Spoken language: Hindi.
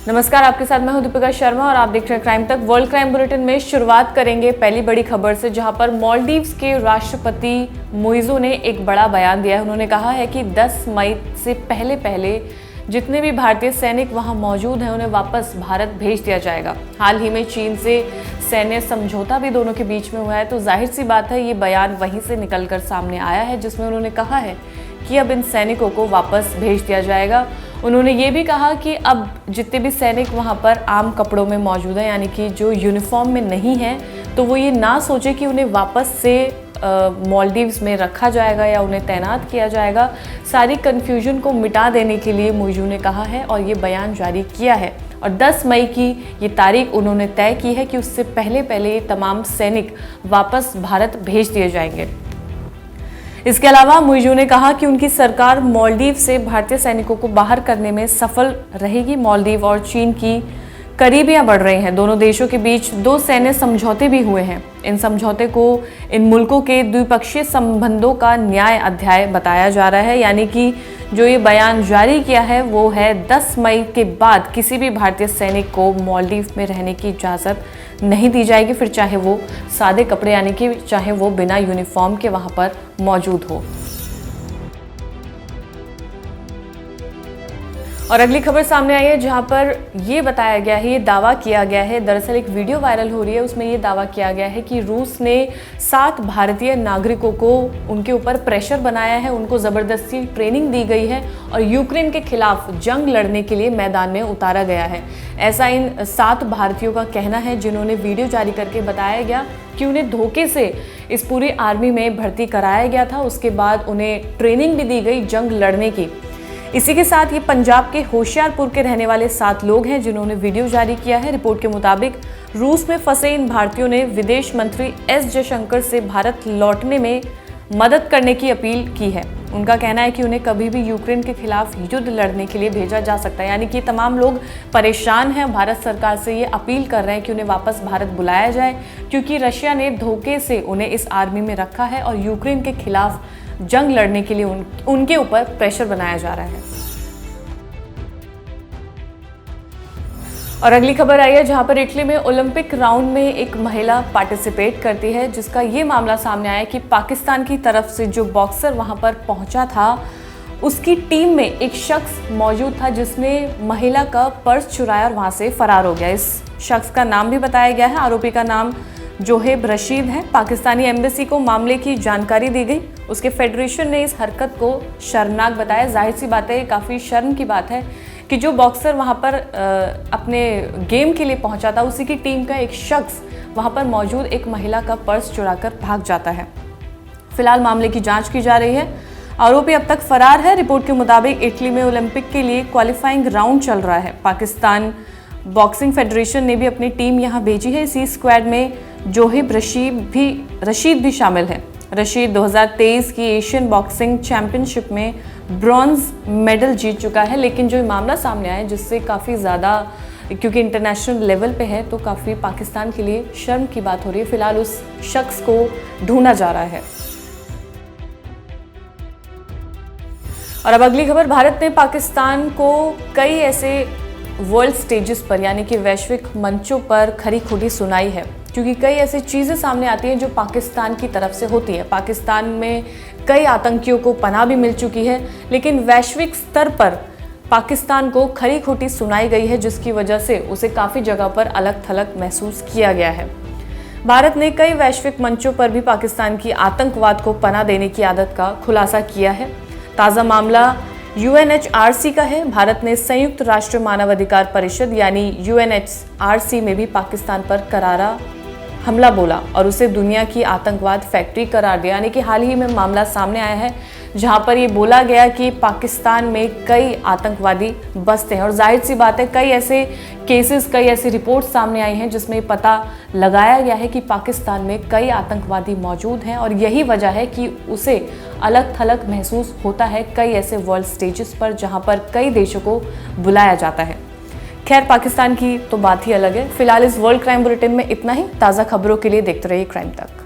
नमस्कार, आपके साथ मैं हूं दीपिका शर्मा और आप देख रहे हैं क्राइम तक। वर्ल्ड क्राइम बुलेटिन में शुरुआत करेंगे पहली बड़ी खबर से, जहां पर मालदीव्स के राष्ट्रपति मुइज़ो ने एक बड़ा बयान दिया है। उन्होंने कहा है कि 10 मई से पहले जितने भी भारतीय सैनिक वहां मौजूद हैं उन्हें वापस भारत भेज दिया जाएगा। हाल ही में चीन से सैन्य समझौता भी दोनों के बीच में हुआ है, तो जाहिर सी बात है ये बयान वहीं से निकलकर सामने आया है, जिसमें उन्होंने कहा है कि अब इन सैनिकों को वापस भेज दिया जाएगा। उन्होंने ये भी कहा कि अब जितने भी सैनिक वहाँ पर आम कपड़ों में मौजूद हैं, यानी कि जो यूनिफॉर्म में नहीं हैं, तो वो ये ना सोचे कि उन्हें वापस से मालदीव्स में रखा जाएगा या उन्हें तैनात किया जाएगा। सारी कन्फ्यूजन को मिटा देने के लिए मुइज़ो ने कहा है और ये बयान जारी किया है। और 10 मई की ये तारीख उन्होंने तय की है कि उससे पहले ये तमाम सैनिक वापस भारत भेज दिए जाएंगे। इसके अलावा मुइज़ो ने कहा कि उनकी सरकार मालदीव से भारतीय सैनिकों को बाहर करने में सफल रहेगी। मालदीव और चीन की करीबियां बढ़ रही हैं। दोनों देशों के बीच 2 सैन्य समझौते भी हुए हैं। इन समझौते को इन मुल्कों के द्विपक्षीय संबंधों का न्याय अध्याय बताया जा रहा है, यानी कि जो ये बयान जारी किया है वो है 10 मई के बाद किसी भी भारतीय सैनिक को मालदीव में रहने की इजाज़त नहीं दी जाएगी, फिर चाहे वो सादे कपड़े यानी कि चाहे वो बिना यूनिफॉर्म के वहाँ पर मौजूद हो। और अगली खबर सामने आई है, जहां पर ये बताया गया है, ये दावा किया गया है, दरअसल एक वीडियो वायरल हो रही है, उसमें ये दावा किया गया है कि रूस ने 7 भारतीय नागरिकों को उनके ऊपर प्रेशर बनाया है, उनको ज़बरदस्ती ट्रेनिंग दी गई है और यूक्रेन के खिलाफ जंग लड़ने के लिए मैदान में उतारा गया है। ऐसा इन 7 भारतीयों का कहना है, जिन्होंने वीडियो जारी करके बताया गया कि उन्हें धोखे से इस पूरी आर्मी में भर्ती कराया गया था। उसके बाद उन्हें ट्रेनिंग भी दी गई जंग लड़ने की। इसी के साथ ये पंजाब के होशियारपुर के रहने वाले 7 लोग हैं जिन्होंने वीडियो जारी किया है। रिपोर्ट के मुताबिक रूस में फंसे इन भारतीयों ने विदेश मंत्री एस जयशंकर से भारत लौटने में मदद करने की अपील की है। उनका कहना है कि उन्हें कभी भी यूक्रेन के खिलाफ युद्ध लड़ने के लिए भेजा जा सकता है, यानी कि तमाम लोग परेशान हैं। भारत सरकार से ये अपील कर रहे हैं कि उन्हें वापस भारत बुलाया जाए, क्योंकि रशिया ने धोखे से उन्हें इस आर्मी में रखा है और यूक्रेन के खिलाफ जंग लड़ने के लिए उनके ऊपर प्रेशर बनाया जा रहा है। और अगली खबर आई है, जहां पर इटली में ओलंपिक राउंड में एक महिला पार्टिसिपेट करती है, जिसका ये मामला सामने आया कि पाकिस्तान की तरफ से जो बॉक्सर वहां पर पहुंचा था, उसकी टीम में एक शख्स मौजूद था जिसने महिला का पर्स चुराया और वहां से फरार हो गया। इस शख्स का नाम भी बताया गया है। आरोपी का नाम जोहेब रशीद है। पाकिस्तानी एम्बेसी को मामले की जानकारी दी गई। उसके फेडरेशन ने इस हरकत को शर्मनाक बताया। जाहिर सी बात है, काफ़ी शर्म की बात है कि जो बॉक्सर वहां पर अपने गेम के लिए पहुंचा था, उसी की टीम का एक शख्स वहां पर मौजूद एक महिला का पर्स चुराकर भाग जाता है। फिलहाल मामले की जांच की जा रही है। आरोपी अब तक फरार है। रिपोर्ट के मुताबिक इटली में ओलंपिक के लिए क्वालिफाइंग राउंड चल रहा है। पाकिस्तान बॉक्सिंग फेडरेशन ने भी अपनी टीम यहां भेजी है। इसी स्क्वाड में जोहेब रशीद भी शामिल है। रशीद 2023 की एशियन बॉक्सिंग चैंपियनशिप में ब्रॉन्ज मेडल जीत चुका है, लेकिन जो मामला सामने आया है जिससे काफ़ी ज़्यादा, क्योंकि इंटरनेशनल लेवल पे है, तो काफ़ी पाकिस्तान के लिए शर्म की बात हो रही है। फिलहाल उस शख्स को ढूंढा जा रहा है। और अब अगली खबर, भारत ने पाकिस्तान को कई ऐसे वर्ल्ड स्टेजेस पर यानी कि वैश्विक मंचों पर खरी खोटी सुनाई है, क्योंकि कई ऐसी चीज़ें सामने आती हैं जो पाकिस्तान की तरफ से होती है। पाकिस्तान में कई आतंकियों को पनाह भी मिल चुकी है, लेकिन वैश्विक स्तर पर पाकिस्तान को खरी खोटी सुनाई गई है, जिसकी वजह से उसे काफ़ी जगह पर अलग थलग महसूस किया गया है। भारत ने कई वैश्विक मंचों पर भी पाकिस्तान की आतंकवाद को पनाह देने की आदत का खुलासा किया है। ताज़ा मामला UNHRC का है। भारत ने संयुक्त राष्ट्र मानवाधिकार परिषद यानी UNHRC में भी पाकिस्तान पर करारा हमला बोला और उसे दुनिया की आतंकवाद फैक्ट्री करार दिया। यानी कि हाल ही में मामला सामने आया है, जहां पर ये बोला गया कि पाकिस्तान में कई आतंकवादी बसते हैं। और जाहिर सी बात है, कई ऐसे केसेस, कई ऐसी रिपोर्ट सामने आई हैं जिसमें पता लगाया गया है कि पाकिस्तान में कई आतंकवादी मौजूद हैं और यही वजह है कि उसे अलग थलग महसूस होता है कई ऐसे वर्ल्ड स्टेजेस पर, जहां पर कई देशों को बुलाया जाता है। खैर, पाकिस्तान की तो बात ही अलग है। फिलहाल इस वर्ल्ड क्राइम बुलेटिन में इतना ही। ताज़ा खबरों के लिए देखते रहिए क्राइम तक।